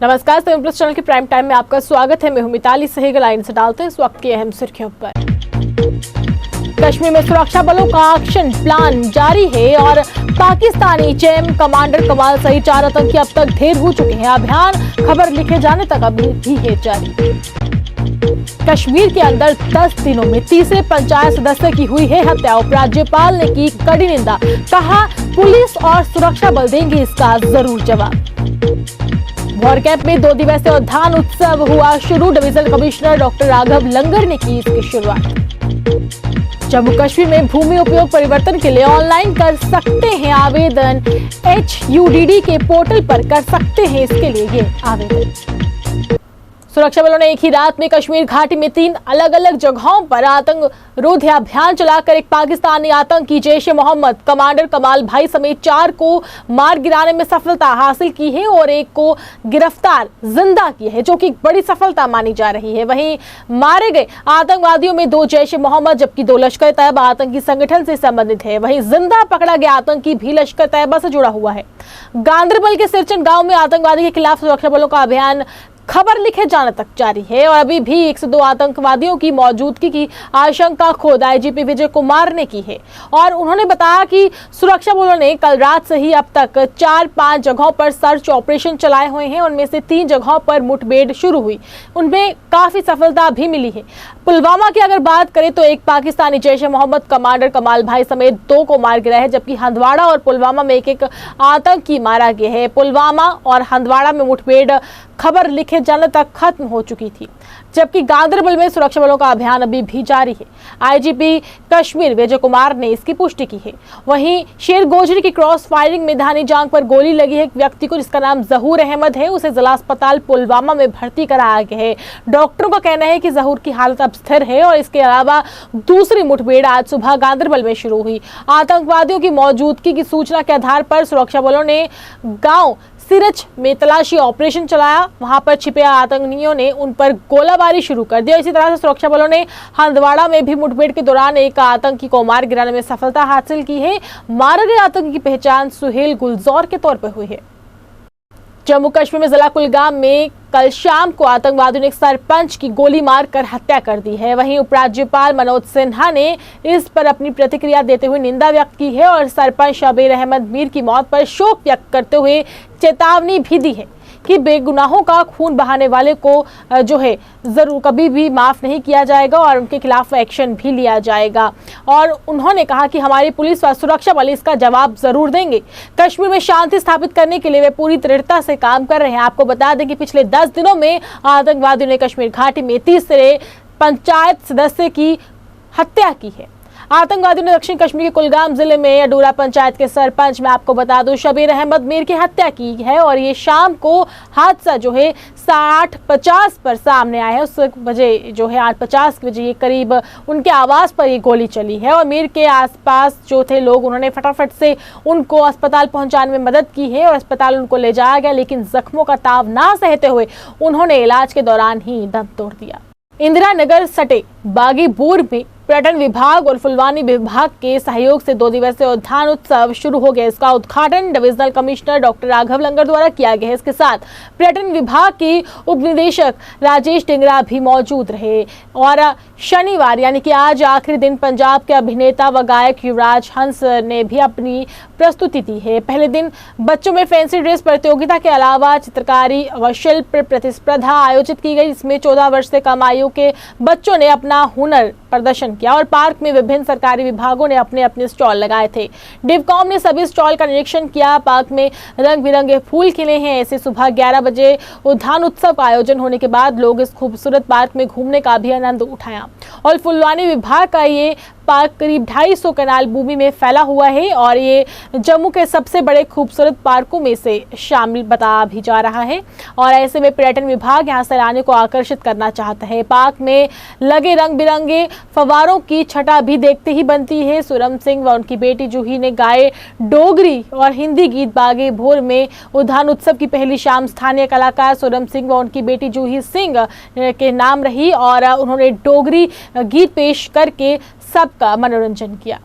नमस्कार, समय plus channel के प्राइम टाइम में आपका स्वागत है। मैं हूं मिताली सहगल। लाइन से डालते हैं इस वक्त की अहम सुर्खियों पर। कश्मीर में सुरक्षा बलों का एक्शन प्लान जारी है और पाकिस्तानी जेम कमांडर कमाल सहित 4 आतंकी अब तक ढेर हो चुके हैं। अभियान खबर लिखे जाने तक अभी भी है जारी। कश्मीर के अंदर 10 दिनों में तीसरे पंचायत सदस्य की हुई है हत्या। उपराज्यपाल ने की कड़ी निंदा, कहा पुलिस और सुरक्षा बल देंगे इसका जरूर जवाब। वॉर कैंप में 2 दिवसीय उद्यान उत्सव हुआ शुरू। डिविजनल कमिश्नर डॉक्टर राघव लंगर ने की इसकी शुरुआत। जम्मू कश्मीर में भूमि उपयोग परिवर्तन के लिए ऑनलाइन कर सकते हैं आवेदन। HUDD के पोर्टल पर कर सकते हैं इसके लिए ये आवेदन। सुरक्षा बलों ने एक ही रात में कश्मीर घाटी में 3 अलग अलग जगहों पर आतंकरोधी अभियान चलाकर एक पाकिस्तानी आतंकी जैश-ए-मोहम्मद कमांडर कमाल भाई समेत 4 को मार गिराने में सफलता हासिल की है और एक को गिरफ्तार जिंदा किया है, जो कि बड़ी सफलता मानी जा रही है। वहीं मारे गए आतंकवादियों में 2 जैश-ए-मोहम्मद जबकि 2 लश्कर-ए-तैयबा आतंकी संगठन से संबंधित है। वहीं जिंदा पकड़ा गया आतंकी भी लश्कर-ए-तैयबा से जुड़ा हुआ है। गांदरबल के सिरचन गाँव में आतंकवादी के खिलाफ सुरक्षा बलों का अभियान खबर लिखे जाने तक जारी है और अभी भी 102 आतंकवादियों की मौजूदगी की आशंका खुद IGP विजय कुमार ने की है और उन्होंने बताया कि सुरक्षा बलों ने कल रात से ही अब तक 4-5 जगहों पर सर्च ऑपरेशन चलाए हुए हैं। उनमें से 3 जगहों पर मुठभेड़ शुरू हुई, उनमें काफी सफलता भी मिली है। पुलवामा की अगर बात करें तो एक पाकिस्तानी जैश-ए-मोहम्मद कमांडर कमाल भाई समेत 2 को मार गिरा है, जबकि हंदवाड़ा और पुलवामा में एक आतंकी मारा गया है। पुलवामा और हंदवाड़ा में मुठभेड़ खबर लिखे जाने तक खत्म हो चुकी थी, जबकि गांदरबल में सुरक्षा बलों का अभियान अभी भी जारी है। IGP कश्मीर विजय कुमार ने इसकी पुष्टि की है। वहीं शेर गोजरी की क्रॉस फायरिंग में धानी जांग पर गोली लगी है एक व्यक्ति को, जिसका नाम जहूर अहमद है। उसे जिला अस्पताल पुलवामा में भर्ती कराया गया है। डॉक्टरों का कहना है कि जहूर की हालत अब स्थिर है और इसके अलावा दूसरी मुठभेड़ आज सुबह गांदरबल में शुरू हुई। आतंकवादियों की मौजूदगी की सूचना के आधार पर सुरक्षा बलों ने गाँव सिरच में तलाशी ऑपरेशन चलाया। वहां पर छिपे आतंकियों ने उन पर गोलाबारी शुरू कर दी। इसी तरह से सुरक्षा बलों ने हंदवाड़ा में भी मुठभेड़ के दौरान एक आतंकी को मार गिराने में सफलता हासिल की है। मारे गए आतंकी की पहचान सुहेल गुलजौर के तौर पर हुई है। जम्मू कश्मीर में जिला कुलगाम में कल शाम को आतंकवादियों ने एक सरपंच की गोली मारकर हत्या कर दी है। वहीं उपराज्यपाल मनोज सिन्हा ने इस पर अपनी प्रतिक्रिया देते हुए निंदा व्यक्त की है और सरपंच शबीर अहमद मीर की मौत पर शोक व्यक्त करते हुए चेतावनी भी दी है कि बेगुनाहों का खून बहाने वाले को जो है जरूर कभी भी माफ नहीं किया जाएगा और उनके खिलाफ एक्शन भी लिया जाएगा। और उन्होंने कहा कि हमारी पुलिस व सुरक्षा बल इसका जवाब जरूर देंगे। कश्मीर में शांति स्थापित करने के लिए वे पूरी दृढ़ता से काम कर रहे हैं। आपको बता दें कि पिछले 10 दिनों में आतंकवादियों ने कश्मीर घाटी में तीसरे पंचायत सदस्य की हत्या की है। आतंकवादियों ने दक्षिण कश्मीर के कुलगाम जिले में अडूरा पंचायत के सरपंच, मैं आपको बता दूं, शबीर अहमद मीर की हत्या की है और ये शाम को हादसा जो है 8:50 पर सामने आया है। उस बजे जो है 8:50 के बजे ये करीब उनके आवास पर ये गोली चली है और मीर के आसपास जो थे लोग, उन्होंने फटाफट से उनको अस्पताल पहुंचाने में मदद की है और अस्पताल उनको ले जाया गया, लेकिन जख्मों का ताव ना सहते हुए उन्होंने इलाज के दौरान ही दम तोड़ दिया। इंदिरा नगर सटे बागीपुर में पर्यटन विभाग और फुलवानी विभाग के सहयोग से 2 दिवसीय उद्यान उत्सव शुरू हो गया। इसका उद्घाटन डिविजनल कमिश्नर डॉक्टर राघव लंगर द्वारा किया गया है। इसके साथ पर्यटन विभाग के उप निदेशक राजेश डिंगरा भी मौजूद रहे और शनिवार यानी कि आज आखिरी दिन पंजाब के अभिनेता व गायक युवराज हंस ने भी अपनी प्रस्तुति दी है। पहले दिन बच्चों में फैंसी ड्रेस प्रतियोगिता के अलावा चित्रकारी व शिल्प प्रतिस्पर्धा आयोजित की गई। इसमें 14 वर्ष से कम आयु के बच्चों ने अपना हुनर प्रदर्शन किया और पार्क में विभिन्न सरकारी विभागों ने अपने अपने स्टॉल लगाए थे। डिवकॉम ने सभी स्टॉल का निरीक्षण किया। पार्क में रंग बिरंगे फूल खिले हैं। ऐसे सुबह 11 बजे उद्यान उत्सव का आयोजन होने के बाद लोग इस खूबसूरत पार्क में घूमने का भी आनंद उठाया और फुलवानी विभाग का ये पार्क करीब 250 कनाल भूमि में फैला हुआ है और ये जम्मू के सबसे बड़े खूबसूरत पार्कों में से शामिल बता भी जा रहा है और ऐसे में पर्यटन विभाग यहाँ सैलानियों को आकर्षित करना चाहता है। पार्क में लगे रंग बिरंगे फव्वारों की छटा भी देखते ही बनती है। सुरम सिंह व उनकी बेटी जूही ने गाए डोगरी और हिंदी गीत। बागीपुर में उद्यान उत्सव की पहली शाम स्थानीय कलाकार सुरम सिंह व उनकी बेटी जूही सिंह के नाम रही और उन्होंने डोगरी गीत पेश करके सबका मनोरंजन किया।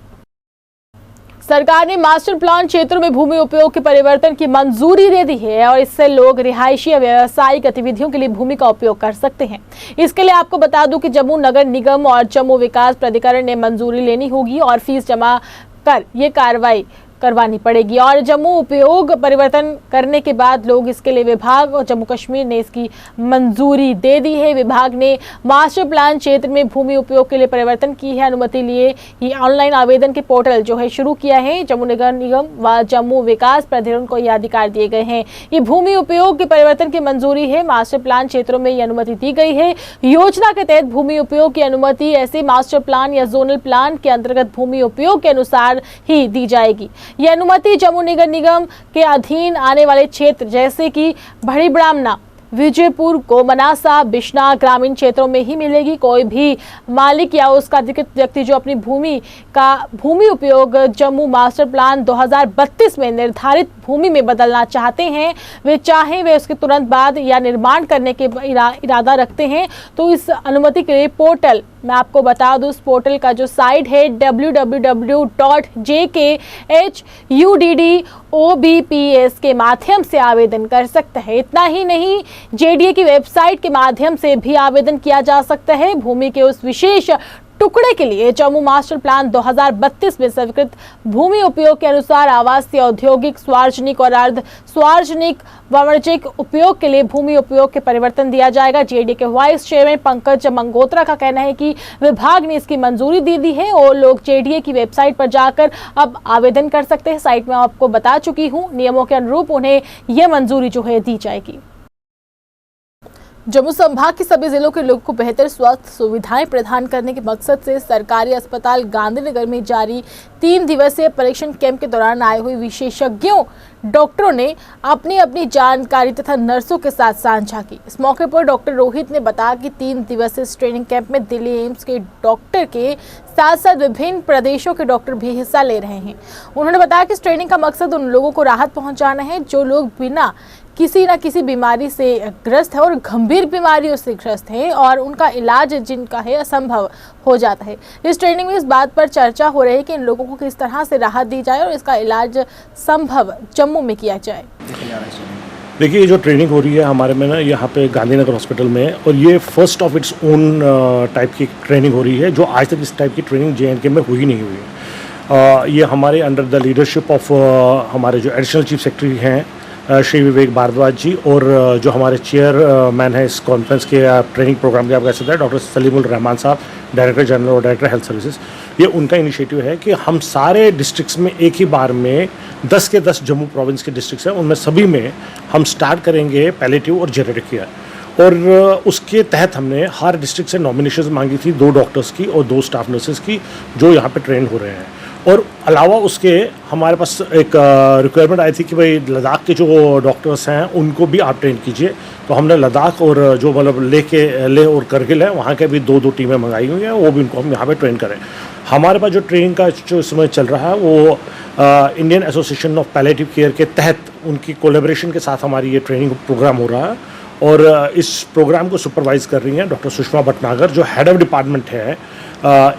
सरकार ने मास्टर प्लान क्षेत्रों में भूमि उपयोग के परिवर्तन की मंजूरी दे दी है और इससे लोग रिहायशी या व्यावसायिक गतिविधियों के लिए भूमि का उपयोग कर सकते हैं। इसके लिए आपको बता दूं कि जम्मू नगर निगम और जम्मू विकास प्राधिकरण ने मंजूरी लेनी होगी और फीस जमा कर ये कार्रवाई करवानी पड़ेगी और जम्मू उपयोग परिवर्तन करने के बाद लोग इसके लिए विभाग और जम्मू कश्मीर ने इसकी मंजूरी दे दी है। विभाग ने मास्टर प्लान क्षेत्र में भूमि उपयोग के लिए परिवर्तन की है अनुमति लिए ये ऑनलाइन आवेदन के पोर्टल जो है शुरू किया है। जम्मू नगर निगम व जम्मू विकास प्राधिकरण को ये अधिकार दिए गए हैं। ये भूमि उपयोग के परिवर्तन की मंजूरी है। मास्टर प्लान क्षेत्रों में ये अनुमति दी गई है। योजना के तहत भूमि उपयोग की अनुमति ऐसे मास्टर प्लान या जोनल प्लान के अंतर्गत भूमि उपयोग के अनुसार ही दी जाएगी। यह अनुमति जम्मू नगर निगम के अधीन आने वाले क्षेत्र जैसे कि बड़ी ब्राह्मणा, विजयपुर, गोमनासा, बिश्ना ग्रामीण क्षेत्रों में ही मिलेगी। कोई भी मालिक या उसका अधिकृत व्यक्ति जो अपनी भूमि उपयोग जम्मू मास्टर प्लान 2032 में निर्धारित भूमि में बदलना चाहते हैं, वे उसके तुरंत बाद या निर्माण करने के इरादा रखते हैं तो इस अनुमति के लिए पोर्टल मैं आपको बता दूं, उस पोर्टल का जो साइट है www.jkhuddobps के माध्यम से आवेदन कर सकता है। इतना ही नहीं, जेडीए की वेबसाइट के माध्यम से भी आवेदन किया जा सकता है। भूमि के उस विशेष टुकड़े के लिए जम्मू मास्टर प्लान 2032 में स्वीकृत भूमि उपयोग के अनुसार आवासीय, औद्योगिक, सार्वजनिक और अर्ध सार्वजनिक वाणिज्यिक उपयोग के लिए भूमि उपयोग के परिवर्तन दिया जाएगा। जेडीए के वाइस चेयरमैन पंकज मंगोत्रा का कहना है कि विभाग ने इसकी मंजूरी दे दी है और लोग जेडीए की वेबसाइट पर जाकर अब आवेदन कर सकते हैं। साइट में आपको बता चुकी हूँ, नियमों के अनुरूप उन्हें यह मंजूरी जो है दी जाएगी। जम्मू संभाग के सभी जिलों के लोगों को बेहतर स्वास्थ्य सुविधाएं प्रदान करने के मकसद से सरकारी अस्पताल गांधीनगर में जारी 3 दिवसीय परीक्षण कैंप के दौरान आए हुए विशेषज्ञों डॉक्टरों ने अपनी अपनी जानकारी तथा नर्सों के साथ साझा की। इस मौके पर डॉक्टर रोहित ने बताया कि 3 दिवसीय ट्रेनिंग कैंप में दिल्ली एम्स के डॉक्टर के साथ साथ विभिन्न प्रदेशों के डॉक्टर भी हिस्सा ले रहे हैं। उन्होंने बताया कि इस ट्रेनिंग का मकसद उन लोगों को राहत पहुंचाना है जो लोग बिना किसी न किसी बीमारी से ग्रस्त है और गंभीर बीमारियों से ग्रस्त है और उनका इलाज जिनका है असंभव हो जाता है। इस ट्रेनिंग में इस बात पर चर्चा हो रही है कि इन लोगों को किस तरह से राहत दी जाए और इसका इलाज संभव जम्मू में किया जाए। देखिए, ये जो ट्रेनिंग हो रही है हमारे में ना यहाँ पे गांधीनगर हॉस्पिटल में, और ये first of its own type की ट्रेनिंग हो रही है जो आज तक इस टाइप की ट्रेनिंग JNK में हुई नहीं हुई। ये हमारे अंडर द लीडरशिप ऑफ हमारे जो एडिशनल चीफ सेक्रेटरी हैं श्री विवेक भारद्वाज जी और जो हमारे चेयरमैन है इस कॉन्फ्रेंस के ट्रेनिंग प्रोग्राम के आप कह सकते हैं डॉक्टर सलीमुल रहमान साहब, डायरेक्टर जनरल और डायरेक्टर हेल्थ सर्विसेज। ये उनका इनिशिएटिव है कि हम सारे डिस्ट्रिक्ट्स में एक ही बार में 10 के 10 जम्मू प्रोविंस के डिस्ट्रिक्ट्स हैं, उनमें सभी में हम स्टार्ट करेंगे पैलेटिव और जेनेरिक केयर। और उसके तहत हमने हर डिस्ट्रिक्ट से नॉमिनेशंस मांगी थी 2 डॉक्टर्स की और 2 स्टाफ नर्सेज की जो यहाँ पे ट्रेन हो रहे हैं। और अलावा उसके हमारे पास एक रिक्वायरमेंट आई थी कि भाई लद्दाख के जो डॉक्टर्स हैं उनको भी आप ट्रेन कीजिए, तो हमने लद्दाख और जो मतलब लेह और करगिल है वहाँ के भी 2 टीमें मंगाई हुई हैं, वो भी उनको हम यहाँ पे ट्रेन करें। हमारे पास जो ट्रेनिंग का जो समय चल रहा है वो Indian association of palliative care के तहत उनकी कोलेबोरेशन के साथ हमारी ये ट्रेनिंग प्रोग्राम हो रहा है। और इस प्रोग्राम को सुपरवाइज कर रही हैं डॉक्टर सुषमा भटनागर जो हेड ऑफ डिपार्टमेंट है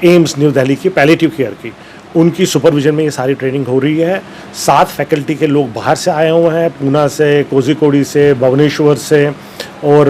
एम्स न्यू दिल्ली की पैलेटिव केयर की। उनकी सुपरविजन में ये सारी ट्रेनिंग हो रही है। 7 फैकल्टी के लोग बाहर से आए हुए हैं, पूना से, कोझिकोड से, भुवनेश्वर से और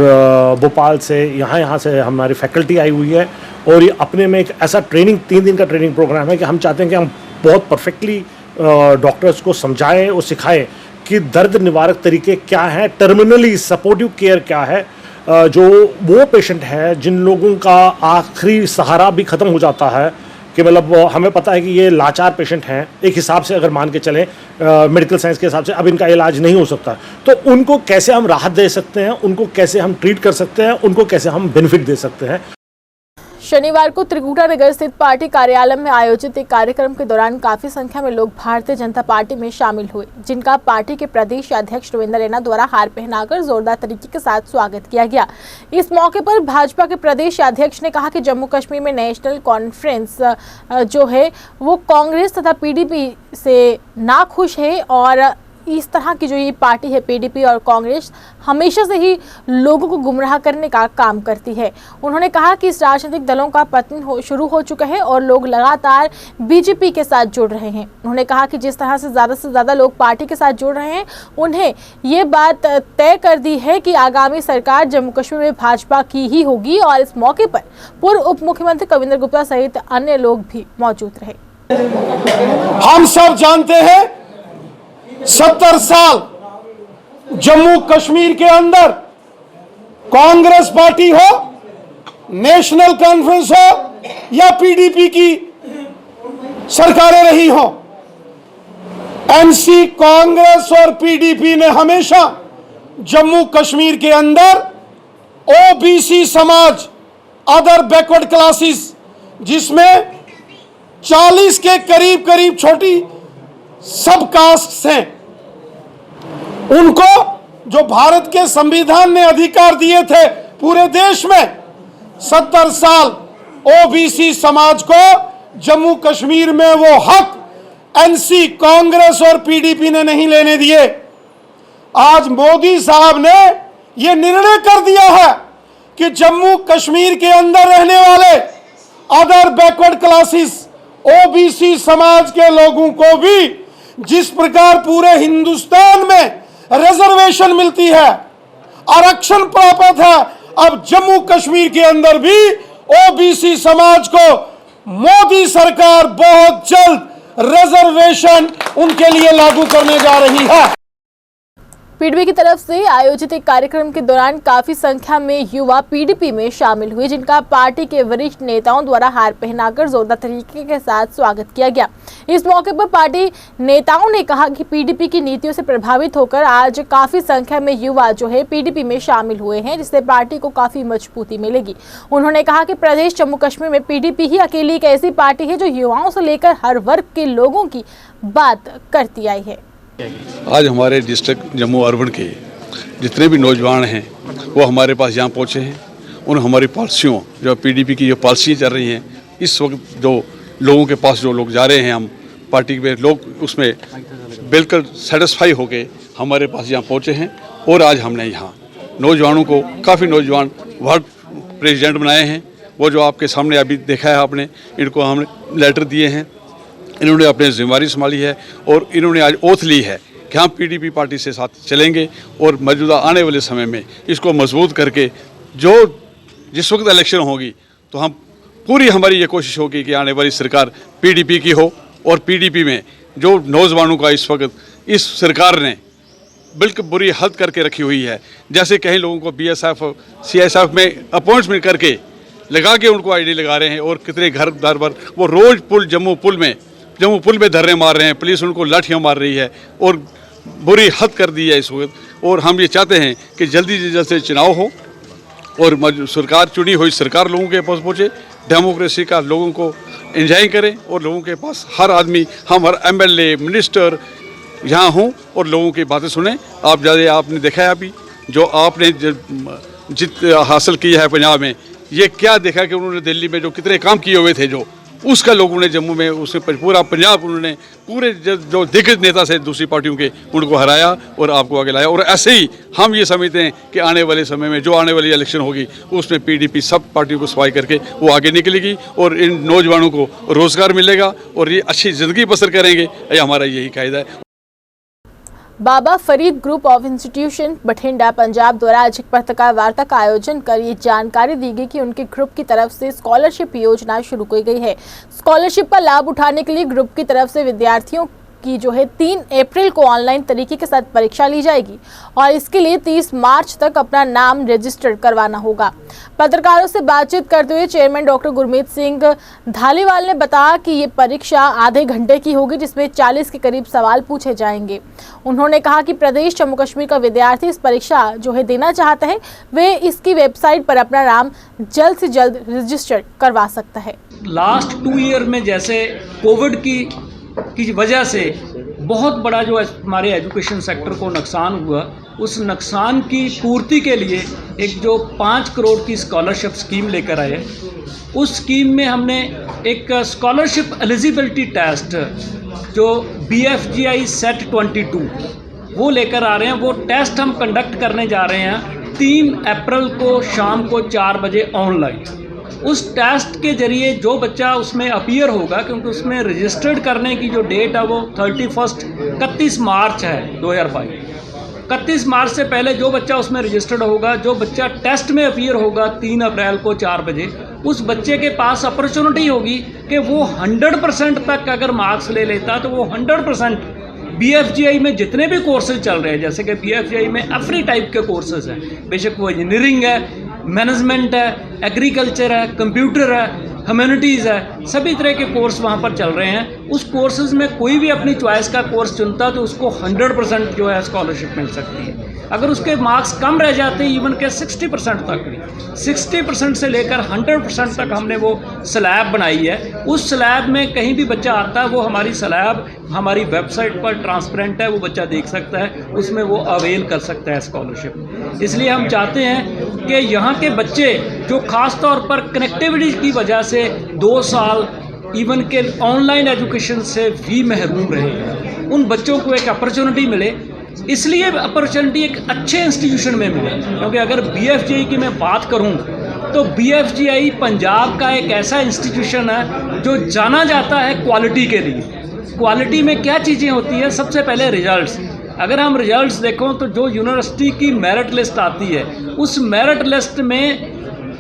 भोपाल से, यहाँ से हमारी फैकल्टी आई हुई है। और ये अपने में एक ऐसा ट्रेनिंग 3 दिन का ट्रेनिंग प्रोग्राम है कि हम चाहते हैं कि हम बहुत परफेक्टली डॉक्टर्स को समझाएं और सिखाएं कि दर्द निवारक तरीके क्या हैं, टर्मिनली सपोर्टिव केयर क्या है, जो वो पेशेंट है जिन लोगों का आखिरी सहारा भी ख़त्म हो जाता है कि मतलब हमें पता है कि ये लाचार पेशेंट हैं, एक हिसाब से अगर मान के चलें मेडिकल साइंस के हिसाब से अब इनका इलाज नहीं हो सकता, तो उनको कैसे हम राहत दे सकते हैं, उनको कैसे हम ट्रीट कर सकते हैं, उनको कैसे हम बेनिफिट दे सकते हैं। शनिवार को त्रिकुटा नगर स्थित पार्टी कार्यालय में आयोजित एक कार्यक्रम के दौरान काफी संख्या में लोग भारतीय जनता पार्टी में शामिल हुए, जिनका पार्टी के प्रदेश अध्यक्ष रविंद्र रैना द्वारा हार पहनाकर जोरदार तरीके के साथ स्वागत किया गया। इस मौके पर भाजपा के प्रदेश अध्यक्ष ने कहा कि जम्मू कश्मीर में नेशनल कॉन्फ्रेंस जो है वो कांग्रेस तथा PDP से नाखुश है और इस तरह की जो ये पार्टी है पीडीपी और कांग्रेस हमेशा से ही लोगों को गुमराह करने का काम करती है। उन्होंने कहा कि इस राजनीतिक दलों का पतन शुरू हो चुका है और लोग लगातार बीजेपी के साथ जुड़ रहे हैं। उन्होंने कहा कि जिस तरह से ज़्यादा लोग पार्टी के साथ जुड़ रहे हैं, उन्हें ये बात तय कर दी है कि आगामी सरकार जम्मू कश्मीर में भाजपा की ही होगी। और इस मौके पर पूर्व उप मुख्यमंत्री कविंद्र गुप्ता सहित अन्य लोग भी मौजूद रहे। हम सब जानते हैं 70 साल जम्मू कश्मीर के अंदर कांग्रेस पार्टी हो, नेशनल कॉन्फ्रेंस हो या पीडीपी की सरकारें रही हो, एनसी, कांग्रेस और पीडीपी ने हमेशा जम्मू कश्मीर के अंदर ओबीसी समाज, अदर बैकवर्ड क्लासेस, जिसमें 40 के करीब छोटी सब कास्ट हैं, उनको जो भारत के संविधान ने अधिकार दिए थे पूरे देश में, 70 साल ओबीसी समाज को जम्मू कश्मीर में वो हक एनसी, कांग्रेस और पीडीपी ने नहीं लेने दिए। आज मोदी साहब ने ये निर्णय कर दिया है कि जम्मू कश्मीर के अंदर रहने वाले अदर बैकवर्ड क्लासेस, ओबीसी समाज के लोगों को भी जिस प्रकार पूरे हिंदुस्तान में रिजर्वेशन मिलती है, आरक्षण प्राप्त है, अब जम्मू कश्मीर के अंदर भी ओबीसी समाज को मोदी सरकार बहुत जल्द रिजर्वेशन उनके लिए लागू करने जा रही है। पीडीपी की तरफ से आयोजित एक कार्यक्रम के दौरान काफी संख्या में युवा पीडीपी में शामिल हुए, जिनका पार्टी के वरिष्ठ नेताओं द्वारा हार पहनाकर जोरदार तरीके के साथ स्वागत किया गया। इस मौके पर पार्टी नेताओं ने कहा कि पीडीपी की नीतियों से प्रभावित होकर आज काफी संख्या में युवा जो है पीडीपी में शामिल हुए हैं, जिससे पार्टी को काफी मजबूती मिलेगी। उन्होंने कहा कि प्रदेश जम्मू कश्मीर में पीडीपी ही अकेली एक ऐसी पार्टी है जो युवाओं से लेकर हर वर्ग के लोगों की बात करती आई है। आज हमारे डिस्ट्रिक्ट जम्मू अर्बन के जितने भी नौजवान हैं वो हमारे पास यहाँ पहुँचे हैं। उन हमारी पॉलिसियों, जो पीडीपी की जो पॉलिसियाँ चल रही हैं, इस वक्त जो लोगों के पास जो लोग जा रहे हैं, हम पार्टी के लोग उसमें बिल्कुल सेटिस्फाई होके हमारे पास यहाँ पहुँचे हैं। और आज हमने यहाँ नौजवानों को, काफ़ी नौजवान वार्ड प्रेसिडेंट बनाए हैं। वो जो आपके सामने अभी देखा है आपने, इनको हमने लेटर दिए हैं, इन्होंने अपनी जिम्मेदारी संभाली है और इन्होंने आज ओथ ली है कि हम पीडीपी पार्टी से साथ चलेंगे और मौजूदा आने वाले समय में इसको मजबूत करके जो जिस वक्त इलेक्शन होगी तो हम पूरी हमारी ये कोशिश होगी कि आने वाली सरकार पीडीपी की हो। और पीडीपी में जो नौजवानों का इस वक्त इस सरकार ने बिल्कुल बुरी हद करके रखी हुई है, जैसे कई लोगों को बीएसएफ, सीएसएफ में अपॉइंटमेंट करके लगा के उनको आईडी लगा रहे हैं और कितने घर दर पर वो रोज़ जम्मू पुल में धरने मार रहे हैं, पुलिस उनको लाठियाँ मार रही है और बुरी हद कर दी है इस वक्त। और हम ये चाहते हैं कि जल्दी से जल्द से चुनाव हो और सरकार, चुनी हुई सरकार लोगों के पास पहुँचे, डेमोक्रेसी का लोगों को एंजॉय करें और लोगों के पास हर आदमी, हम हर एमएलए, मिनिस्टर यहाँ हों और लोगों की बातें सुने। आप ज़्यादा आपने देखा है अभी जो आपने जीत हासिल की है पंजाब में, ये क्या देखा कि उन्होंने दिल्ली में जो कितने काम किए हुए थे, जो उसका लोगों ने जम्मू में उसमें पूरा पंजाब उन्होंने पूरे जो दिग्गज नेता से दूसरी पार्टियों के उनको हराया और आपको आगे लाया। और ऐसे ही हम ये समझते हैं कि आने वाले समय में जो आने वाली इलेक्शन होगी उसमें पीडीपी सब पार्टियों को सफाई करके वो आगे निकलेगी और इन नौजवानों को रोज़गार मिलेगा और ये अच्छी ज़िंदगी बसर करेंगे। ये हमारा यही कायदा है। Baba Farid group of institution Bathinda Punjab द्वारा आज एक पत्रकार वार्ता का आयोजन कर ये जानकारी दी गई कि उनके ग्रुप की तरफ से स्कॉलरशिप योजना शुरू की गई है। स्कॉलरशिप का लाभ उठाने के लिए ग्रुप की तरफ से विद्यार्थियों की जो है 3 अप्रैल को ऑनलाइन तरीके के साथ परीक्षा ली जाएगी और इसके लिए 30 मार्च तक अपना नाम रजिस्टर करवाना होगा। पत्रकारों से बातचीत करते हुए चेयरमैन डॉक्टर गुरमीत सिंह धालीवाल ने बताया कि ये परीक्षा आधे घंटे की होगी, जिसमें 40 के करीब सवाल पूछे जाएंगे। उन्होंने कहा कि प्रदेश जम्मू कश्मीर का विद्यार्थी इस परीक्षा जो है देना चाहता है, वे इसकी वेबसाइट पर अपना नाम जल्द से जल्द रजिस्टर करवा सकता है। लास्ट 2 ईयर में जैसे कोविड की वजह से बहुत बड़ा जो हमारे एजुकेशन सेक्टर को नुकसान हुआ, उस नुकसान की पूर्ति के लिए एक जो 5 करोड़ की स्कॉलरशिप स्कीम लेकर आए। उस स्कीम में हमने एक स्कॉलरशिप एलिजिबिलिटी टेस्ट जो BFGI सेट 22 वो लेकर आ रहे हैं। वो टेस्ट हम कंडक्ट करने जा रहे हैं 3 अप्रैल को शाम को 4 बजे ऑनलाइन। उस टेस्ट के ज़रिए जो बच्चा उसमें अपीयर होगा, क्योंकि उसमें रजिस्टर्ड करने की जो डेट है वो 31 मार्च है 2022। 31 मार्च से पहले जो बच्चा उसमें रजिस्टर्ड होगा, जो बच्चा टेस्ट में अपीयर होगा 3 अप्रैल को 4 बजे, उस बच्चे के पास अपॉर्चुनिटी होगी कि वो 100% तक अगर मार्क्स ले लेता तो वो 100% BFGI में जितने भी कोर्सेज चल रहे हैं, जैसे कि BFGI में एवरी टाइप के कोर्सेज हैं, बेशक वो इंजीनियरिंग है, मैनेजमेंट है, एग्रीकल्चर है, कंप्यूटर है, ह्यूमैनिटीज़ है, सभी तरह के कोर्स वहाँ पर चल रहे हैं। उस कोर्सेज में कोई भी अपनी चॉइस का कोर्स चुनता तो उसको 100% जो है स्कॉलरशिप मिल सकती है। अगर उसके मार्क्स कम रह जाते हैं इवन के 60% तक भी, 60% से लेकर 100% तक हमने वो स्लैब बनाई है। उस स्लैब में कहीं भी बच्चा आता है वो हमारी स्लैब हमारी वेबसाइट पर ट्रांसपेरेंट है, वो बच्चा देख सकता है, उसमें वो अवेल कर सकता है स्कॉलरशिप। इसलिए हम चाहते हैं कि यहाँ के बच्चे जो ख़ास तौर पर कनेक्टिविटी की वजह से 2 साल इवन के ऑनलाइन एजुकेशन से भी महरूम रहे हैं, उन बच्चों को एक अपॉर्चुनिटी मिले। इसलिए अपॉर्चुनिटी एक अच्छे इंस्टीट्यूशन में मिले, क्योंकि अगर BFGI की मैं बात करूं तो BFGI पंजाब का एक ऐसा इंस्टीट्यूशन है जो जाना जाता है क्वालिटी के लिए। क्वालिटी में क्या चीज़ें होती है? सबसे पहले रिजल्ट्स। अगर हम रिजल्ट्स देखो तो जो यूनिवर्सिटी की मेरिट लिस्ट आती है, उस मेरिट लिस्ट में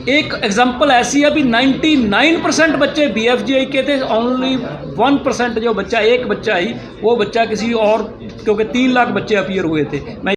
एक एग्जांपल ऐसी है, अभी 99% बच्चे BFGI के थे, ओनली 1% जो बच्चा, एक बच्चा ही, वो बच्चा किसी और, क्योंकि 3 लाख बच्चे अपीयर हुए थे।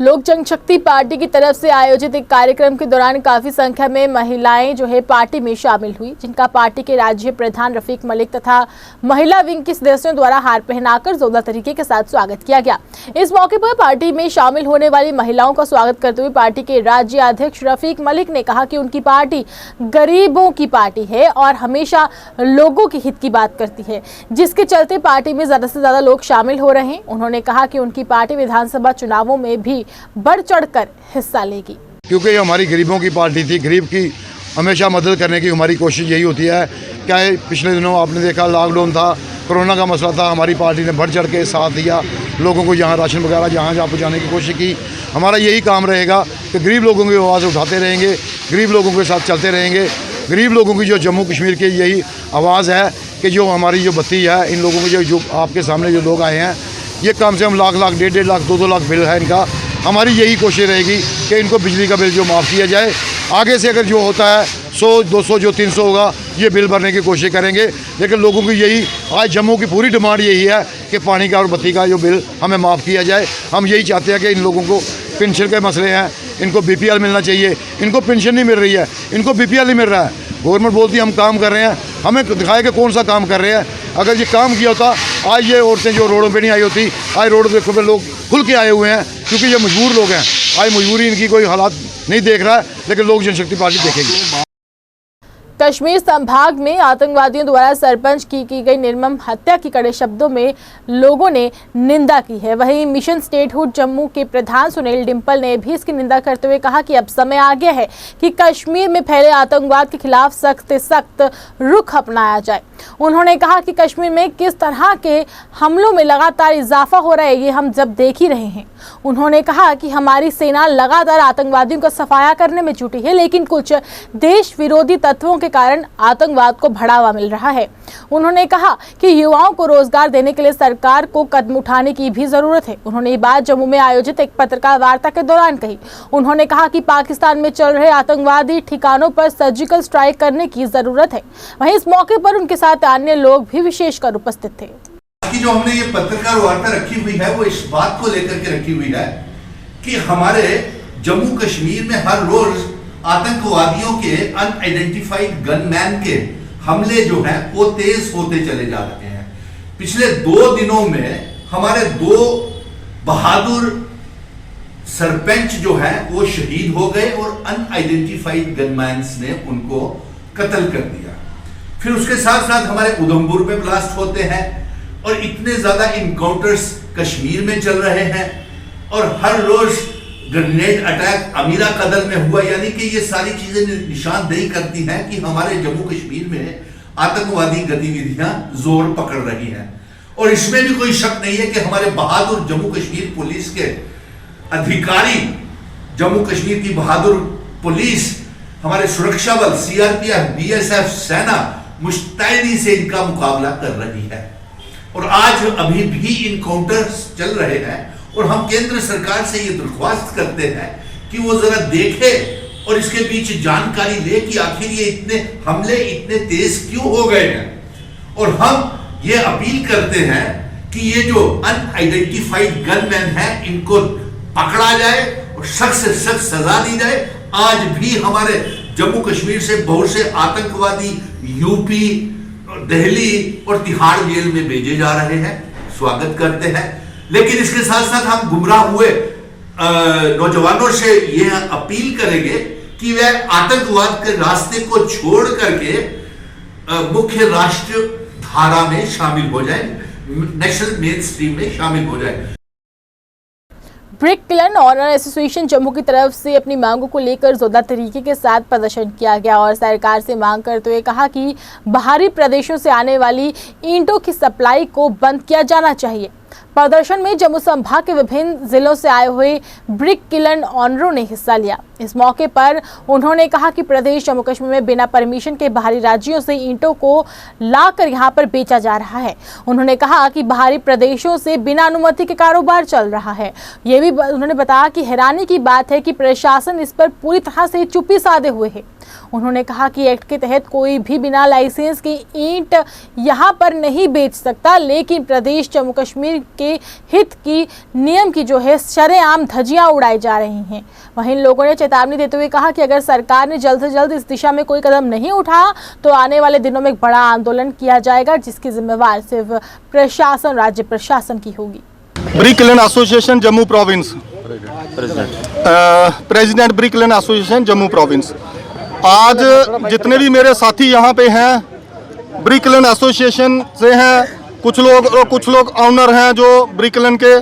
लोक जनशक्ति पार्टी की तरफ से आयोजित एक कार्यक्रम के दौरान काफी संख्या में महिलाएं जो है पार्टी में शामिल हुई, जिनका पार्टी के राज्य प्रधान रफीक मलिक तथा महिला विंग के सदस्यों द्वारा हार पहनाकर जोरदार तरीके के साथ स्वागत किया गया। इस मौके पर पार्टी में शामिल होने वाली महिलाओं का स्वागत करते हुए पार्टी के राज्य अध्यक्ष रफीक मलिक ने कहा कि उनकी पार्टी गरीबों की पार्टी है और हमेशा लोगों के हित की बात करती है, जिसके चलते पार्टी में ज्यादा से ज्यादा लोग शामिल हो रहे हैं। उन्होंने कहा कि उनकी पार्टी विधानसभा चुनावों में भी बढ़ चढ़कर हिस्सा लेगी, क्योंकि ये हमारी गरीबों की पार्टी थी। गरीब की हमेशा मदद करने की हमारी कोशिश यही होती है। क्या है, पिछले दिनों आपने देखा लॉकडाउन था, कोरोना का मसला था, हमारी पार्टी ने बढ़ चढ़ के साथ दिया, लोगों को यहाँ राशन वगैरह जहाँ पहुँचाने की कोशिश की। हमारा यही काम रहेगा कि गरीब लोगों की आवाज़ उठाते रहेंगे, गरीब लोगों के साथ चलते रहेंगे। गरीब लोगों की जो जम्मू कश्मीर की यही आवाज़ है कि जो हमारी जो बत्ती है, इन लोगों को जो आपके सामने जो लोग आए हैं, ये कम से कम लाख 1.5 लाख 2 लाख बिल है इनका। हमारी यही कोशिश रहेगी कि इनको बिजली का बिल जो माफ़ किया जाए। आगे से अगर जो होता है 100 200 जो 300 होगा, ये बिल भरने की कोशिश करेंगे। लेकिन लोगों की यही आज जम्मू की पूरी डिमांड यही है कि पानी का और बत्ती का जो बिल हमें माफ़ किया जाए। हम यही चाहते हैं कि इन लोगों को पेंशन के मसले हैं, इनको BPL मिलना चाहिए। इनको पेंशन नहीं मिल रही है, इनको BPL नहीं मिल रहा है। गवर्नमेंट बोलती है हम काम कर रहे हैं, हमें दिखाए कि कौन सा काम कर रहे हैं। अगर ये काम किया होता, आज ये औरतें जो रोडों पे नहीं आई होती। आज रोड पे लोग खुल के आए हुए हैं, क्योंकि ये मजबूर लोग हैं। आज मजबूरी इनकी कोई हालात नहीं देख रहा है, लेकिन लोक जनशक्ति पार्टी देखेगी। कश्मीर संभाग में आतंकवादियों द्वारा सरपंच की गई निर्मम हत्या की कड़े शब्दों में लोगों ने निंदा की है। वहीं मिशन स्टेटहुड जम्मू के प्रधान सुनील डिम्पल ने भी इसकी निंदा करते हुए कहा कि अब समय आ गया है कि कश्मीर में फैले आतंकवाद के खिलाफ सख्त रुख अपनाया जाए। उन्होंने कहा कि कश्मीर में किस तरह के हमलों में लगातार इजाफा हो रहा है, ये हम जब देख ही रहे हैं। उन्होंने कहा कि हमारी सेना लगातार आतंकवादियों का सफाया करने में जुटी है, लेकिन कुछ देश विरोधी तत्वों के कारण आतंकवाद को बढ़ावा मिल रहा है। उन्होंने कहा कि युवाओं को रोजगार देने के लिए सरकार को कदम उठाने की भी जरूरत है। उन्होंने ये बात जम्मू में आयोजित एक पत्रकार वार्ता के दौरान कही। उन्होंने कहा कि पाकिस्तान में चल रहे आतंकवादी ठिकानों पर सर्जिकल स्ट्राइक करने की जरूरत है। वहीं इस मौके पर उनके साथ अन्य लोग भी विशेषकर उपस्थित थे। की जो हमने ये पत्रकार वार्ता रखी हुई है, वो इस बात को लेकर के रखी हुई है कि हमारे जम्मू कश्मीर में हर रोज आतंकवादियों के अनआइडेंटिफाइड गनमैन के हमले जो हैं वो तेज होते चले जा रहे हैं। पिछले 2 दिनों में हमारे 2 बहादुर सरपंच जो हैं वो शहीद हो गए और अनआइडेंटिफाइड गनमैन्स ने उनको कत्ल कर दिया। फिर उसके साथ साथ हमारे उधमपुर में ब्लास्ट होते हैं और इतने ज्यादा इनकाउंटर्स कश्मीर में चल रहे हैं और हर रोज ग्रेनेड अटैक अमीरा कदल में हुआ। यानी कि ये सारी चीजें निशानदेही करती हैं कि हमारे जम्मू कश्मीर में आतंकवादी गतिविधियां जोर पकड़ रही हैं और इसमें भी कोई शक नहीं है कि हमारे बहादुर जम्मू कश्मीर पुलिस के अधिकारी, जम्मू कश्मीर की बहादुर पुलिस, हमारे सुरक्षा बल, सीआरपीएफ, बीएसएफ, सेना मुस्तैदी से इनका मुकाबला कर रही है। और आज अभी भी इनकाउंटर्स चल रहे हैं और हम केंद्र सरकार से ये दरख्वास्त करते हैं कि वो जरा देखे और इसके बीच जानकारी ले कि आखिर ये इतने हमले इतने तेज क्यों हो गए हैं। और हम ये अपील करते हैं कि ये जो अनआइडेंटिफाइड गनमैन है इनको पकड़ा जाए और सख्त से सख्त सजा दी जाए। आज भी हमारे जम्मू कश्मीर से बहुत से आतंकवादी यूपी, दिल्ली और तिहाड़ जेल में भेजे जा रहे हैं, स्वागत करते हैं। लेकिन इसके साथ साथ हम गुमराह हुए नौजवानों से यह अपील करेंगे कि वह आतंकवाद के रास्ते को छोड़ करके मुख्य राष्ट्र धारा में शामिल हो जाए, नेशनल मेन स्ट्रीम में शामिल हो जाए। Brick kiln owner association Jammu की तरफ से अपनी मांगों को लेकर जोरदार तरीके के साथ प्रदर्शन किया गया और सरकार से मांग करते हुए कहा कि बाहरी प्रदेशों से आने वाली ईंटों की सप्लाई को बंद किया जाना चाहिए। प्रदर्शन में जम्मू संभाग के विभिन्न जिलों से आए हुए ब्रिक किलन ऑनरों ने हिस्सा लिया। इस मौके पर उन्होंने कहा कि प्रदेश जम्मू कश्मीर में बिना परमिशन के बाहरी राज्यों से ईंटों को लाकर यहां पर बेचा जा रहा है। उन्होंने कहा कि बाहरी प्रदेशों से बिना अनुमति के कारोबार चल रहा है। ये भी उन्होंने बताया कि हैरानी की बात है कि प्रशासन इस पर पूरी तरह से चुप्पी साधे हुए है। उन्होंने कहा कि एक्ट के तहत कोई भी बिना लाइसेंस की ईंट यहां पर नहीं बेच सकता, लेकिन प्रदेश जम्मू कश्मीर के हित की नियम की जो है शरेआम धज्जियां उड़ाई जा रही हैं। वहीं लोगों ने चेतावनी देते हुए कहा कि अगर सरकार ने जल्द से जल्द इस दिशा में कोई कदम नहीं उठाया तो आने वाले दिनों में एक बड़ा आंदोलन किया जाएगा, जिसकी जिम्मेवार सिर्फ प्रशासन, राज्य प्रशासन की होगी। Brick kiln association Jammu province, president brick kiln association Jammu province. आज जितने भी मेरे साथी यहाँ पे हैं ब्रिक किलन एसोसिएशन से हैं, कुछ लोग ऑनर हैं जो ब्रिक किलन के,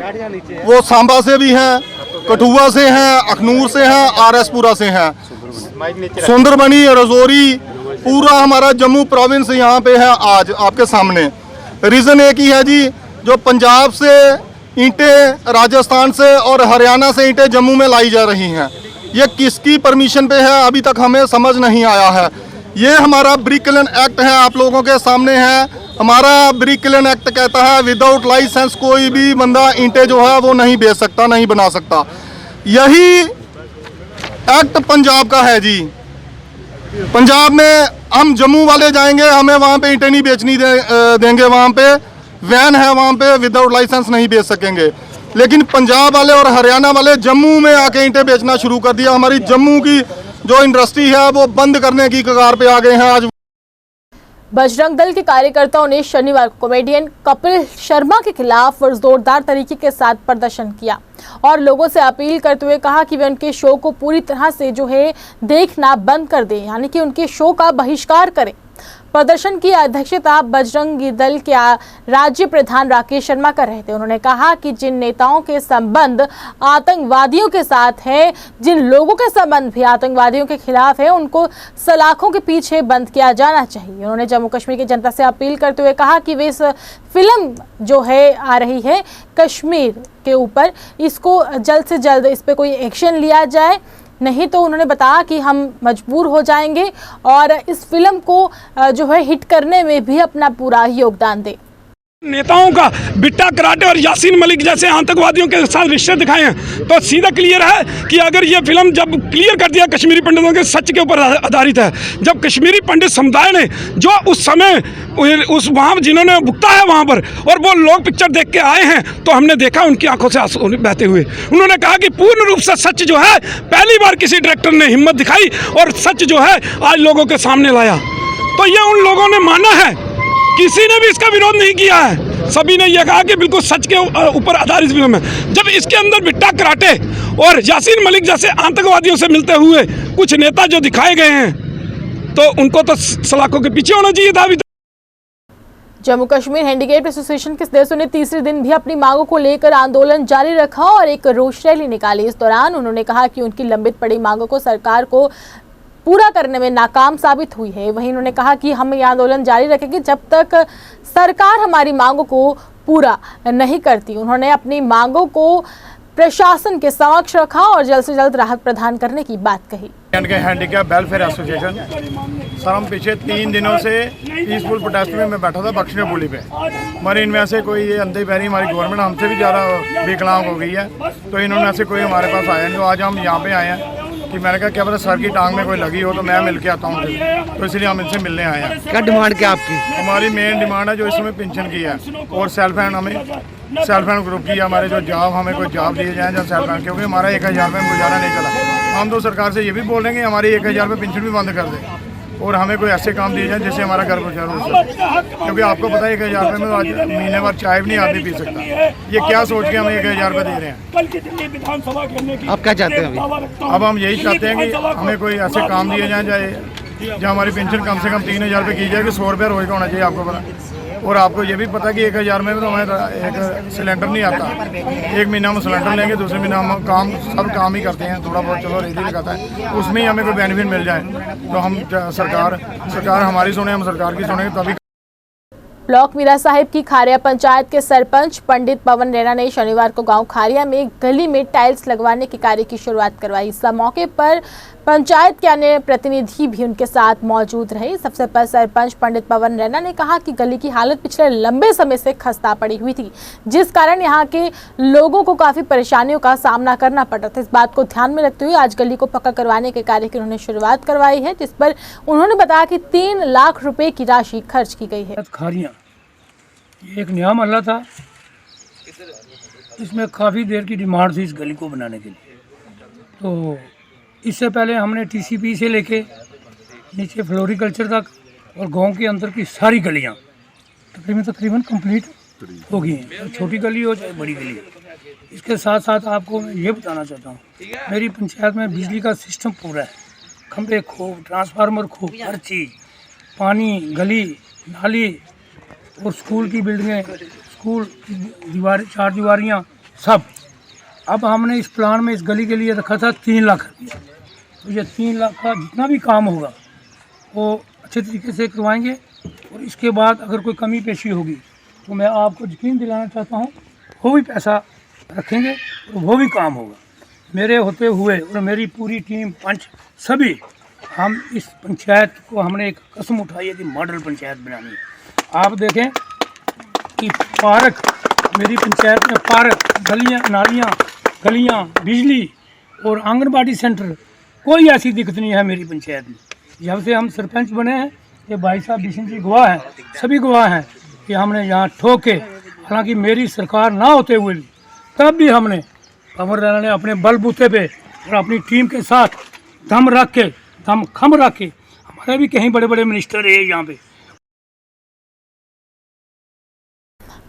वो सांबा से भी हैं, कठुआ से हैं, अखनूर से हैं, आरएसपुरा से हैं, सुंदरबनी, रजौरी, पूरा हमारा जम्मू प्रोविंस यहाँ पे है आज आपके सामने। रीज़न एक ही है जी, जो पंजाब से ईंटें, राजस्थान से और हरियाणा से ईंटें जम्मू में लाई जा रही हैं, ये किसकी परमिशन पे है अभी तक हमें समझ नहीं आया है। ये हमारा ब्रिक किलन एक्ट है, आप लोगों के सामने है। हमारा ब्रिक किलन एक्ट कहता है विदाउट लाइसेंस कोई भी बंदा ईंटें जो है वो नहीं बेच सकता, नहीं बना सकता। यही एक्ट पंजाब का है जी। पंजाब में हम जम्मू वाले जाएंगे, हमें वहाँ पे ईंटें नहीं बेचनी देंगे, वहाँ पे वैन है, वहाँ पे विदाउट लाइसेंस नहीं बेच सकेंगे। लेकिन पंजाब वाले और हरियाणा वाले जम्मू में आके ईंटें बेचना शुरू कर दिया। हमारी जम्मू की जो इंडस्ट्री है वो बंद करने की कगार पे आ गए हैं आज। बजरंग दल के कार्यकर्ताओं ने शनिवार को कॉमेडियन कपिल शर्मा के खिलाफ जोरदार तरीके के साथ प्रदर्शन किया और लोगों से अपील करते हुए कहा कि वे उनके शो को पूरी तरह से जो है देखना बंद कर दें, यानी कि उनके शो का बहिष्कार करें। प्रदर्शन की अध्यक्षता बजरंगी दल के राज्य प्रधान राकेश शर्मा कर रहे थे। उन्होंने कहा कि जिन नेताओं के संबंध आतंकवादियों के साथ है, जिन लोगों के संबंध भी आतंकवादियों के खिलाफ है, उनको सलाखों के पीछे बंद किया जाना चाहिए। उन्होंने जम्मू कश्मीर की जनता से अपील करते हुए कहा कि वे इस फिल्म जो है आ रही है कश्मीर के ऊपर, इसको जल्द से जल्द इस पर कोई एक्शन लिया जाए, नहीं तो उन्होंने बताया कि हम मजबूर हो जाएंगे और इस फिल्म को जो है हिट करने में भी अपना पूरा योगदान दें। नेताओं का बिट्टा कराटे और यासीन मलिक जैसे आतंकवादियों के साथ रिश्ते दिखाए हैं, तो सीधा क्लियर है कि अगर ये फिल्म जब क्लियर कर दिया कश्मीरी पंडितों के सच के ऊपर आधारित है, जब कश्मीरी पंडित समुदाय ने जो उस समय उस वहाँ जिन्होंने भुगता है वहाँ पर, और वो लोग पिक्चर देख के आए हैं, तो हमने देखा उनकी आंखों से आंसू बहते हुए। उन्होंने कहा कि पूर्ण रूप से सच जो है पहली बार किसी डायरेक्टर ने हिम्मत दिखाई और सच जो है आज लोगों के सामने लाया। तो ये उन लोगों ने माना है, किसी ने भी इसका विरोध नहीं किया है, सभी ने यह कहा कि बिल्कुल सच के ऊपर आधारित फिल्म है। जब इसके अंदर बिट्टा कराटे और यासीन मलिक जैसे आतंकवादियों से मिलते हुए कुछ नेता जो दिखाए गए हैं, तो उनको तो सलाखों के पीछे होना चाहिए था। जम्मू कश्मीर हैंडीकैप एसोसिएशन के सदस्यों ने तीसरे दिन भी अपनी मांगों को लेकर आंदोलन जारी रखा और एक रोष रैली निकाली। इस दौरान उन्होंने कहा कि उनकी लंबित पड़ी मांगों को सरकार को पूरा करने में नाकाम साबित हुई है। वहीं उन्होंने कहा कि हम ये आंदोलन जारी रखेंगे जब तक सरकार हमारी मांगों को पूरा नहीं करती। उन्होंने अपनी मांगों को प्रशासन के समक्ष रखा और जल्द से जल्द राहत प्रदान करने की बात कही। हैंडीकैप वेलफेयर एसोसिएशन सर, हम पिछले 3 दिनों से पीसफुल प्रोटेस्ट में मैं बैठा था बख्शने पुली पे, मगर इनमें से कोई ये अंधे पैरी हमारी गवर्नमेंट हमसे भी ज़्यादा विकलांग हो गई है, तो इन्होंने से कोई हमारे पास आया नहीं। तो आज हम यहाँ पे आए हैं कि मैंने कहा क्या पता सर की टांग में कोई लगी हो तो मैं मिल के आता हूँ, तो इसलिए हम इनसे मिलने आए हैं। क्या डिमांड क्या आपकी? हमारी मेन डिमांड है जो इसमें पेंशन की है और सेल्फ हैंड, हमें सेल्फ हैंड ग्रुप की हमारे जो जॉब, हमें कोई जॉब दिए जाए जो सेल्फ हैंड, क्योंकि हमारा 1000 रुपये में गुजारा नहीं चला। हम तो सरकार से ये भी बोल रहे हैं कि हमारी 1000 रुपये पेंशन भी बंद कर दें और हमें कोई ऐसे काम दिए जाए जिससे हमारा घर गुजारा हो सके, क्योंकि आपको पता है 1000 रुपये में आज महीने भर चाय भी नहीं आदमी पी सकता। ये क्या सोच के हमें 1000 रुपये दे रहे हैं? आप क्या चाहते हैं अभी? अब हम यही चाहते हैं कि हमें कोई ऐसे काम दिए जाएँ जहाँ हमारी पेंशन कम से कम 3000 रुपये की जाए, कि 100 रुपये रोज का होना चाहिए। आपको पता, और आपको ये भी पता कि 1000 में तो हमें एक सिलेंडर नहीं आता। एक महीना हम सिलेंडर लेंगे, दूसरे महीना हम सब काम ही करते हैं, थोड़ा बहुत चलो रेडी लगाता है, उसमें ही हमें कोई बेनिफिट मिल जाए तो हम सरकार हमारी सुने, हम सरकार की सुनेंगे तभी। ब्लॉक मीरा साहिब की खारिया पंचायत के सरपंच पंडित पवन रैना ने शनिवार को गांव खारिया में गली में टाइल्स लगवाने के कार्य की शुरुआत करवाई। इस मौके पर पंचायत के अन्य प्रतिनिधि भी उनके साथ मौजूद रहे। सबसे पहले सरपंच पंडित पवन रैना ने कहा कि गली की हालत पिछले लंबे समय से खस्ता पड़ी हुई थी, जिस कारण यहाँ के लोगों को काफी परेशानियों का सामना करना पड़ रहा था। इस बात को ध्यान में रखते हुए आज गली को पक्का करवाने के कार्य की उन्होंने शुरुआत करवाई है, जिस पर उन्होंने बताया कि 3 लाख रुपए की राशि खर्च की गई है। खारिया एक नया मोहल्ला था, इसमें काफ़ी देर की डिमांड थी इस गली को बनाने के लिए। तो इससे पहले हमने टीसीपी से लेके नीचे फ्लोरिकल्चर तक और गांव के अंदर की सारी गलियां तकरीबन कंप्लीट हो गई हैं, छोटी गली हो चाहे बड़ी गली हो। इसके साथ साथ आपको मैं ये बताना चाहता हूँ, मेरी पंचायत में बिजली का सिस्टम पूरा है, खंभे खूब, ट्रांसफार्मर खूब, हर चीज़, पानी, गली, नाली और स्कूल की बिल्डिंगें, स्कूल की दीवारें, 4 दीवारियाँ सब। अब हमने इस प्लान में इस गली के लिए रखा था 3 लाख रुपये। तो ये 3 लाख का जितना भी काम होगा वो अच्छे तरीके से करवाएंगे और इसके बाद अगर कोई कमी पेशी होगी तो मैं आपको यकीन दिलाना चाहता हूँ वो भी पैसा रखेंगे और वो भी काम होगा। मेरे होते हुए और मेरी पूरी टीम पंच सभी, हम इस पंचायत को हमने एक कसम उठाई है कि मॉडल पंचायत बनानी है। आप देखें कि पार्क, मेरी पंचायत में पार्क, गलियां, नालियां, गलियां, बिजली और आंगनबाड़ी सेंटर, कोई ऐसी दिक्कत नहीं है मेरी पंचायत में। जब से हम सरपंच बने हैं, ये भाई साहब बिशन जी गवाह हैं, सभी गवाह हैं कि हमने यहाँ ठोके, हालांकि मेरी सरकार ना होते हुए भी तब भी हमने, पवन रैना ने अपने बलबूते पे और अपनी टीम के साथ दम रख के, दम खम रख के, हमारे भी कहीं बड़े बड़े मिनिस्टर रहे यहाँ पे।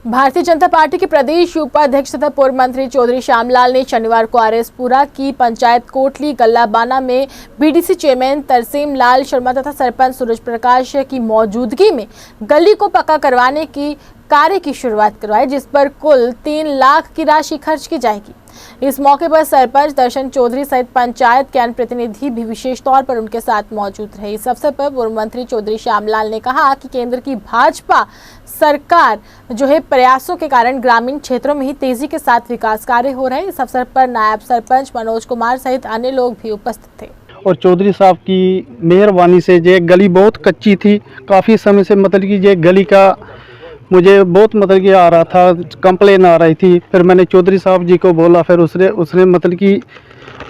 भारतीय जनता पार्टी के प्रदेश उपाध्यक्ष तथा पूर्व मंत्री चौधरी श्यामलाल ने शनिवार को आरएसपुरा की पंचायत कोटली गल्लाबाना में बीडीसी चेयरमैन तरसेम लाल शर्मा तथा सरपंच सूरज प्रकाश की मौजूदगी में गली को पक्का करवाने की कार्य की शुरुआत करवाई, जिस पर कुल 3 लाख की राशि खर्च की जाएगी। इस मौके पर सरपंच दर्शन चौधरी सहित पंचायत के अन्य प्रतिनिधि भी विशेष तौर पर उनके साथ मौजूद रहे। इस अवसर पर पूर्व मंत्री चौधरी श्यामलाल ने कहा कि केंद्र की भाजपा सरकार जो है प्रयासों के कारण ग्रामीण क्षेत्रों में ही तेजी के साथ विकास कार्य हो रहे हैं। इस अवसर पर नायब सरपंच मनोज कुमार सहित अन्य लोग भी उपस्थित थे। और चौधरी साहब की मेहरबानी से ये गली बहुत कच्ची थी, काफ़ी समय से मतलब कि ये गली का मुझे बहुत मतलब कि आ रहा था, कंप्लेन आ रही थी। फिर मैंने चौधरी साहब जी को बोला, फिर उसने मतलब कि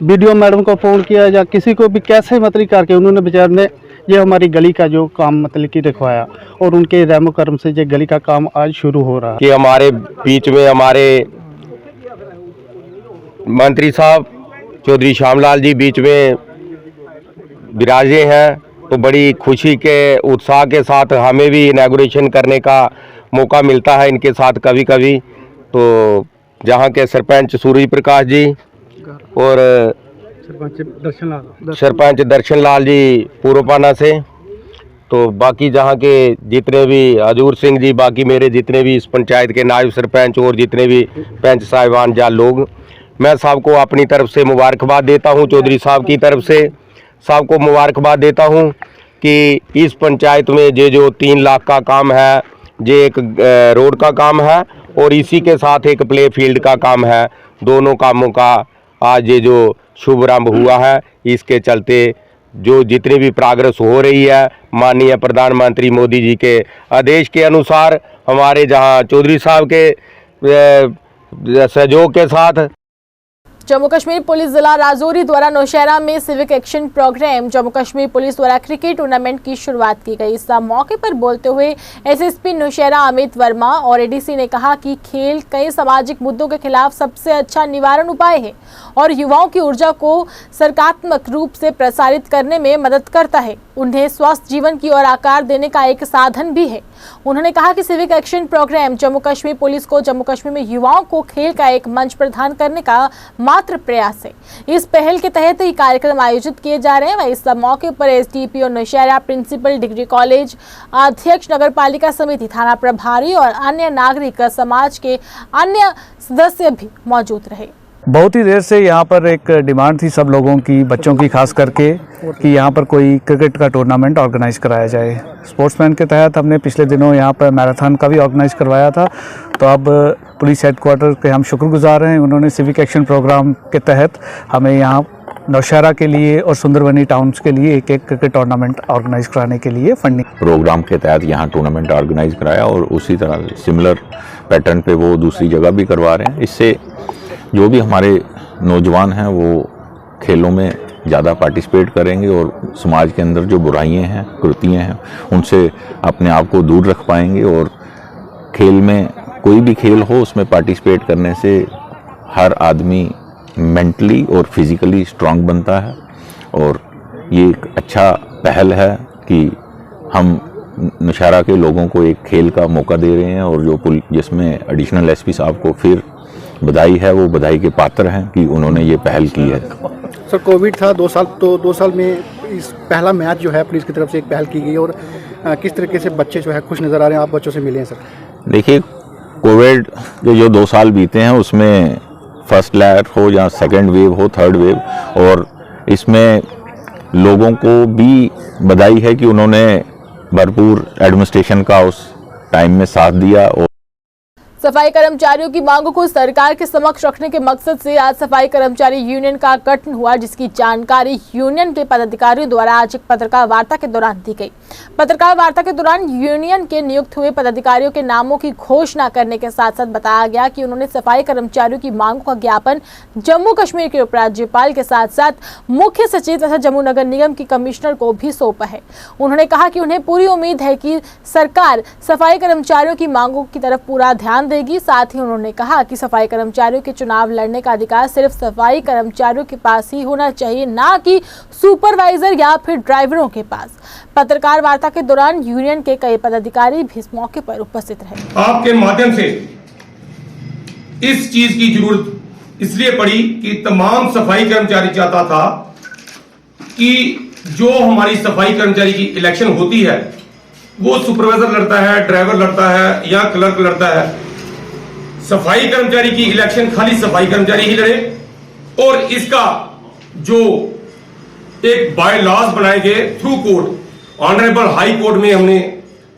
वीडियो मैडम को फ़ोन किया या किसी को भी कैसे मतलब करके उन्होंने बेचारे ने ये हमारी गली का जो काम मतलब कि रखवाया और उनके रहमो करम से ये गली का काम आज शुरू हो रहा है। कि हमारे बीच में हमारे मंत्री साहब चौधरी श्यामलाल जी बीच में विराजे हैं, तो बड़ी खुशी के उत्साह के साथ हमें भी इनॉग्रेशन करने का मौका मिलता है इनके साथ कभी कभी। तो जहाँ के सरपंच सूरज प्रकाश जी और सरपंच दर्शन लाल जी पूर्वपाना से, तो बाकी जहाँ के जितने भी हजूर सिंह जी, बाकी मेरे जितने भी इस पंचायत के नायब सरपंच और जितने भी पंच साहिबान या लोग, मैं सबको अपनी तरफ से मुबारकबाद देता हूँ। चौधरी साहब की तरफ से सबको मुबारकबाद देता हूँ कि इस पंचायत में जो 3 लाख का काम है, ये एक रोड का काम है और इसी के साथ एक प्ले फील्ड का काम है। दोनों कामों का आज ये जो शुभारंभ हुआ है, इसके चलते जो जितनी भी प्रोग्रेस हो रही है, माननीय प्रधानमंत्री मोदी जी के आदेश के अनुसार हमारे जहां चौधरी साहब के सहयोग के साथ जम्मू कश्मीर पुलिस जिला राजौरी द्वारा नौशहरा में civic action programme Jammu Kashmir police द्वारा क्रिकेट टूर्नामेंट की शुरुआत की गई। इस मौके पर बोलते हुए एसएसपी नौशहरा अमित वर्मा और एडीसी ने कहा कि खेल कई सामाजिक मुद्दों के खिलाफ सबसे अच्छा निवारण उपाय है और युवाओं की ऊर्जा को सकारात्मक रूप से प्रसारित करने में मदद करता है, उन्हें स्वस्थ जीवन की ओर आकार देने का एक साधन भी है। उन्होंने कहा कि civic action programme Jammu Kashmir police को जम्मू कश्मीर में युवाओं को खेल का एक मंच प्रदान करने का मात्र प्रयास है। इस पहल के तहत ये कार्यक्रम आयोजित किए जा रहे हैं। वहीं इस मौके पर SDPO Nowshera, principal, degree college अध्यक्ष, नगर पालिका समिति, थाना प्रभारी और अन्य नागरिक समाज के अन्य सदस्य भी मौजूद रहे। बहुत ही देर से यहाँ पर एक डिमांड थी सब लोगों की, बच्चों की खास करके, कि यहाँ पर कोई क्रिकेट का टूर्नामेंट ऑर्गेनाइज कराया जाए। स्पोर्ट्समैन के तहत हमने पिछले दिनों यहाँ पर मैराथन का भी ऑर्गेनाइज करवाया था। तो अब पुलिस हेडक्वार्टर के हम शुक्रगुजार हैं, उन्होंने सिविक एक्शन प्रोग्राम के तहत हमें यहाँ नौशहरा के लिए और सुंदरबनी टाउन्स के लिए एक क्रिकेट टूर्नामेंट ऑर्गेनाइज कराने के लिए फंडिंग प्रोग्राम के तहत यहाँ टूर्नामेंट ऑर्गेनाइज कराया और उसी तरह सिमिलर पैटर्न पे वो दूसरी जगह भी करवा रहे हैं। इससे जो भी हमारे नौजवान हैं वो खेलों में ज़्यादा पार्टिसिपेट करेंगे और समाज के अंदर जो बुराइयां हैं, कुरीतियाँ हैं, उनसे अपने आप को दूर रख पाएंगे। और खेल में कोई भी खेल हो, उसमें पार्टिसिपेट करने से हर आदमी मेंटली और फिज़िकली स्ट्रांग बनता है। और ये एक अच्छा पहल है कि हम नौशहरा के लोगों को एक खेल का मौका दे रहे हैं और जो जिसमें एडिशनल एसपी साहब को फिर बधाई है, वो बधाई के पात्र हैं कि उन्होंने ये पहल की है। सर, कोविड था 2 साल, तो 2 साल में इस पहला मैच जो है पुलिस की तरफ से एक पहल की गई और किस तरीके से बच्चे जो है खुश नज़र आ रहे हैं? आप बच्चों से मिले हैं सर? देखिए, कोविड के जो 2 साल बीते हैं उसमें फर्स्ट लहर हो या सेकेंड वेव हो, थर्ड वेव, और इसमें लोगों को भी बधाई है कि उन्होंने भरपूर एडमिनिस्ट्रेशन का उस टाइम में साथ दिया। और सफाई कर्मचारियों की मांगों को सरकार के समक्ष रखने के मकसद से आज सफाई कर्मचारी यूनियन का गठन हुआ, जिसकी जानकारी यूनियन के पदाधिकारियों द्वारा आज एक पत्रकार वार्ता के दौरान दी गई। पत्रकार वार्ता के दौरान यूनियन के नियुक्त हुए पदाधिकारियों के नामों की घोषणा करने के साथ साथ बताया गया कि उन्होंने सफाई कर्मचारियों की मांगों का ज्ञापन जम्मू कश्मीर के उपराज्यपाल के साथ साथ मुख्य सचिव तथा जम्मू नगर निगम की कमिश्नर को भी सौंपा है। उन्होंने कहा कि उन्हें पूरी उम्मीद है कि सरकार सफाई कर्मचारियों की मांगों की तरफ पूरा ध्यान देगी। साथ ही उन्होंने कहा कि सफाई कर्मचारियों के चुनाव लड़ने का अधिकार सिर्फ सफाई कर्मचारियों के पास ही होना चाहिए, ना कि सुपरवाइजर या फिर ड्राइवरों के पास। पत्रकार वार्ता के दौरान यूनियन के कई पदाधिकारी भी इस मौके पर उपस्थित रहे। आपके माध्यम से इस चीज की जरूरत इसलिए पड़ी कि तमाम सफाई कर्मचारी चाहता था कि जो हमारी सफाई कर्मचारी की इलेक्शन होती है वो सुपरवाइजर लड़ता है, ड्राइवर लड़ता है या क्लर्क लड़ता है। सफाई कर्मचारी की इलेक्शन खाली सफाई कर्मचारी ही लड़े और इसका जो एक बाय लॉज बनाए गए through court, honourable high court में हमने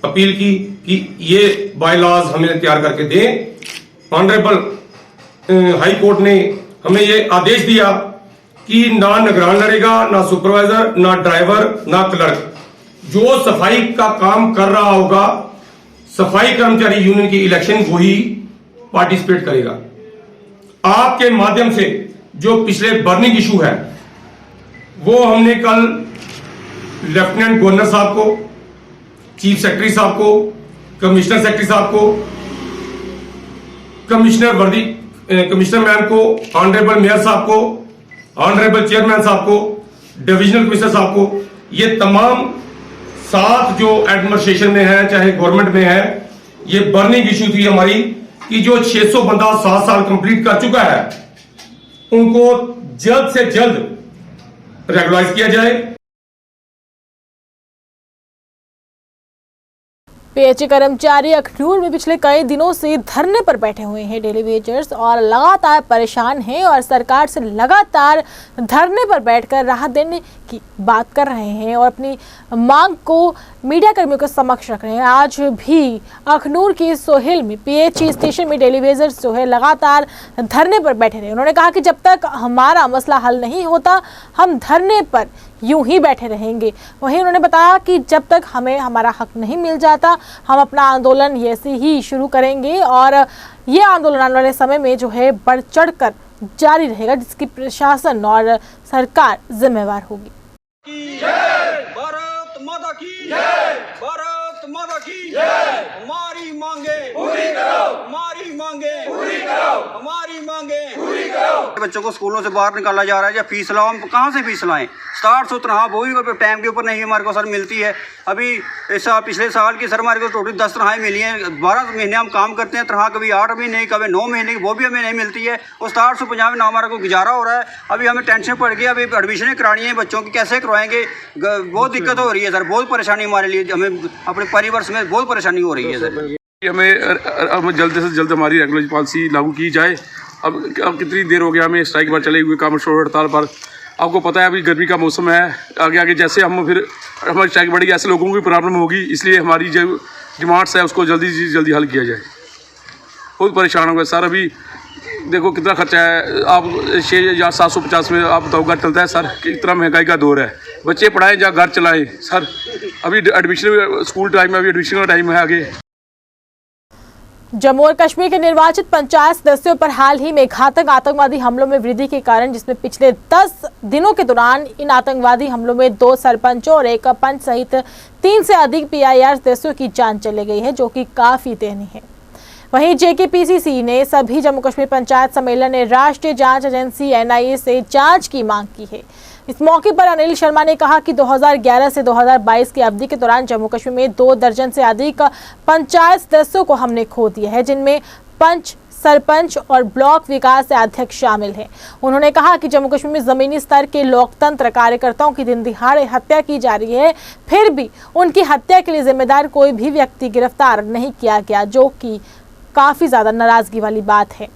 अपील की कि ये बाय लॉज हमें तैयार करके दें। ऑनरेबल हाई कोर्ट ने हमें ये आदेश दिया कि ना निगरान लड़ेगा, ना सुपरवाइजर, ना ड्राइवर, ना क्लर्क। जो सफाई का काम कर रहा होगा, सफाई कर्मचारी यूनियन की इलेक्शन को ही पार्टिसिपेट करेगा। आपके माध्यम से जो पिछले बर्निंग इशू है वो हमने कल लेफ्टिनेंट गवर्नर साहब को, चीफ सेक्रेटरी साहब को, कमिश्नर सेक्रेटरी साहब को, कमिश्नर मैम को, ऑनरेबल मेयर साहब को, ऑनरेबल चेयरमैन साहब को, डिविजनल कमिश्नर साहब को, ये तमाम 7 जो एडमिनिस्ट्रेशन में है चाहे गवर्नमेंट में है, ये बर्निंग इशू थी हमारी कि जो 600 बंदा 7 साल कंप्लीट कर चुका है उनको जल्द से जल्द रेगुलराइज किया जाए। पीएचई कर्मचारी अखनूर में पिछले कई दिनों से धरने पर बैठे हुए हैं। डेली वेजर्स और लगातार परेशान हैं और सरकार से लगातार धरने पर बैठकर राहत देने की बात कर रहे हैं और अपनी मांग को मीडिया कर्मियों के समक्ष रख रहे हैं। आज भी अखनूर की सोहेल में पीएचई स्टेशन में टेलीविजन सोहेल लगातार धरने पर बैठे रहे। उन्होंने कहा कि जब तक हमारा मसला हल नहीं होता हम धरने पर यूं ही बैठे रहेंगे। वहीं उन्होंने बताया कि जब तक हमें हमारा हक नहीं मिल जाता हम अपना आंदोलन ऐसे ही शुरू करेंगे और ये आंदोलन आने वाले समय में जो है बढ़ चढ़ कर जारी रहेगा, जिसकी प्रशासन और सरकार जिम्मेवार होगी। भारत माता की जय, भारत माता की जय। हमारी मांगे पूरी करो, हमारी मांगे पूरी करो, हमारी मांगे पूरी करो। बच्चों को स्कूलों से बाहर निकाला जा रहा है, या फीस लाओ, हम कहाँ से फीस लाएं? 60 तनख्वाह वो भी टाइम के ऊपर नहीं हमारे को सर मिलती है। अभी इस साल पिछले साल की सर हमारे को टोटल 10 तनख्वाहें मिली हैं। 12 महीने हम काम करते हैं, तनख्वाह कभी 8 महीने कभी 9 महीने की वो भी हमें नहीं मिलती है। और 750 में ना हमारा को गुजारा हो रहा है। अभी हमें टेंशन पड़ गई, अभी एडमिशनें करानी है बच्चों की, कैसे करवाएंगे? बहुत दिक्कत हो रही है सर, बहुत परेशानी हमारे लिए, हमें अपने परिवार में बहुत परेशानी हो रही है सर। हमें जल्द से जल्द हमारी रेगुलर पॉलिसी लागू की जाए। अब कितनी देर हो गया हमें स्ट्राइक पर चले हुए, कॉमर्शियल हड़ताल पर। आपको पता है अभी गर्मी का मौसम है, आगे आगे जैसे हम फिर हमारी स्ट्राइक बढ़ेगी ऐसे लोगों को भी प्रॉब्लम होगी। इसलिए हमारी जो डिमांड्स है उसको जल्दी से जल्दी हल किया जाए। बहुत परेशान हो गए सर। अभी देखो कितना खर्चा है, आप 6,750 में आप बताओ घर चलता है सर? कितना महंगाई का दौर है, बच्चे पढ़ाएं या घर चलाएं सर? अभी एडमिशन स्कूल टाइम में, अभी एडमिशन का टाइम है आगे। जम्मू और कश्मीर के निर्वाचित पंचायत सदस्यों पर हाल ही में घातक आतंकवादी हमलों में वृद्धि के कारण, जिसमें पिछले 10 दिनों के दौरान इन आतंकवादी हमलों में 2 सरपंचों और 1 पंच सहित 3 से अधिक PIR सदस्यों की जान चली गई है, जो कि काफी देनी है। वहीं JKPCC ने सभी जम्मू कश्मीर पंचायत सम्मेलन ने राष्ट्रीय जांच एजेंसी NIA से जांच की मांग की है। इस मौके पर अनिल शर्मा ने कहा कि 2011 से 2022 की अवधि के दौरान जम्मू कश्मीर में 2 दर्जन से अधिक पंचायत सदस्यों को हमने खो दिया है, जिनमें पंच, सरपंच और ब्लॉक विकास अध्यक्ष शामिल हैं। उन्होंने कहा कि जम्मू कश्मीर में जमीनी स्तर के लोकतंत्र कार्यकर्ताओं की दिन दिहाड़े हत्या की जा रही है, फिर भी उनकी हत्या के लिए जिम्मेदार कोई भी व्यक्ति गिरफ्तार नहीं किया गया, जो कि काफी ज्यादा नाराजगी वाली बात है।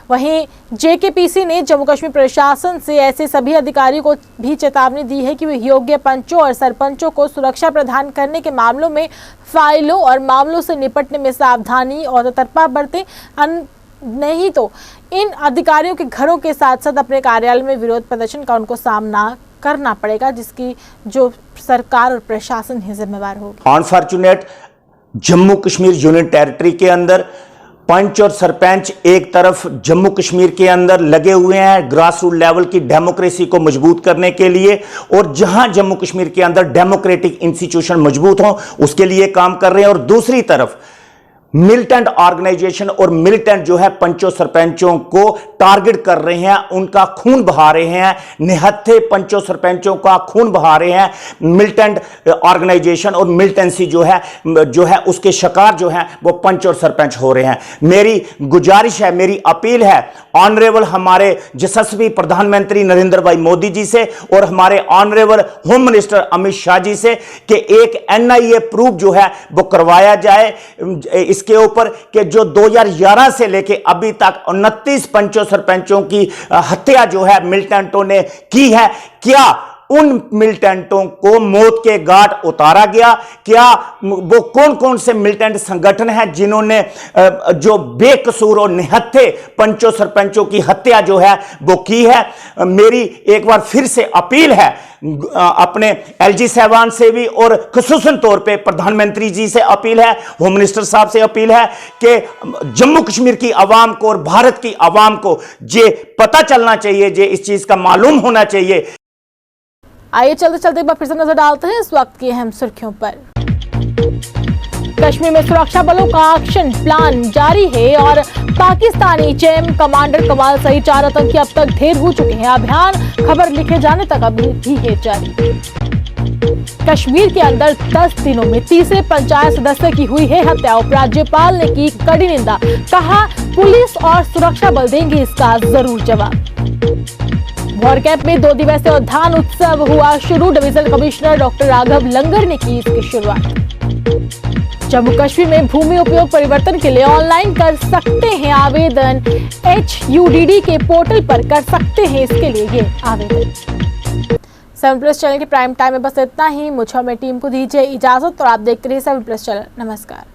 वहीं JKPC ने जम्मू कश्मीर प्रशासन से ऐसे सभी अधिकारियों को भी चेतावनी दी है कि वे योग्य पंचों और सरपंचों को सुरक्षा प्रदान करने के मामलों में फाइलों और मामलों से निपटने में सावधानी और सतर्कता बरतें, नहीं तो इन अधिकारियों के घरों के साथ साथ अपने कार्यालय में विरोध प्रदर्शन का उनको सामना करना पड़ेगा, जिसकी जो सरकार और प्रशासन ही जिम्मेवार होगी। Unfortunate Jammu Kashmir union territory के अंदर पंच और सरपंच एक तरफ जम्मू कश्मीर के अंदर लगे हुए हैं ग्रास रूट लेवल की डेमोक्रेसी को मजबूत करने के लिए, और जहां जम्मू कश्मीर के अंदर डेमोक्रेटिक इंस्टीट्यूशन मजबूत हो उसके लिए काम कर रहे हैं। और दूसरी तरफ मिलिटेंट ऑर्गेनाइजेशन और मिलिटेंट जो है पंचों सरपंचों को टारगेट कर रहे हैं, उनका खून बहा रहे हैं, निहत्थे पंचों सरपंचों का खून बहा रहे हैं। मिलिटेंट ऑर्गेनाइजेशन और मिलिटेंसी जो है उसके शिकार जो है वो पंच और सरपंच हो रहे हैं। मेरी गुजारिश है, मेरी अपील है ऑनरेबल हमारे यशस्वी प्रधानमंत्री नरेंद्र भाई मोदी जी से और हमारे honourable home minister Amit Shah ji से कि एक NIA प्रूफ जो है वो करवाया जाए इसके ऊपर कि जो 2011 से लेके अभी तक 29 पंचों सरपंचों की हत्या जो है मिलिटेंटों ने की है, क्या उन मिलिटेंटों को मौत के घाट उतारा गया? क्या वो कौन कौन से मिलिटेंट संगठन हैं जिन्होंने जो बेकसूर और निहत्थे पंचों सरपंचों की हत्या जो है वो की है? मेरी एक बार फिर से अपील है अपने LG साहबान से भी और खुसूसन तौर पे प्रधानमंत्री जी से अपील है, होम मिनिस्टर साहब से अपील है कि जम्मू कश्मीर की आवाम को और भारत की आवाम को ये पता चलना चाहिए, ये इस चीज का मालूम होना चाहिए। आइए चलते चलते एक बार फिर से नजर डालते हैं इस वक्त की अहम सुर्खियों पर। कश्मीर में सुरक्षा बलों का एक्शन प्लान जारी है और पाकिस्तानी JM कमांडर कमाल सहित 4 आतंकी अब तक ढेर हो चुके हैं। अभियान खबर लिखे जाने तक अभी भी है जारी। कश्मीर के अंदर 10 दिनों में तीसरे पंचायत सदस्य की हुई है हत्या। उपराज्यपाल ने की कड़ी निंदा, कहा पुलिस और सुरक्षा बल देंगे इसका जरूर जवाब। वॉर कैंप में 2 दिवसीय धान उत्सव हुआ शुरू। डिवीजनल कमिश्नर डॉक्टर राघव लंगर ने की इसकी शुरुआत। जम्मू कश्मीर में भूमि उपयोग परिवर्तन के लिए ऑनलाइन कर सकते हैं आवेदन। HUDD के पोर्टल पर कर सकते हैं इसके लिए ये आवेदन। 7 प्लस चैनल के प्राइम टाइम में बस इतना ही। मुझे और मेरी टीम को दीजिए इजाजत और आप देखते रहिए 7 प्लस चैनल। नमस्कार।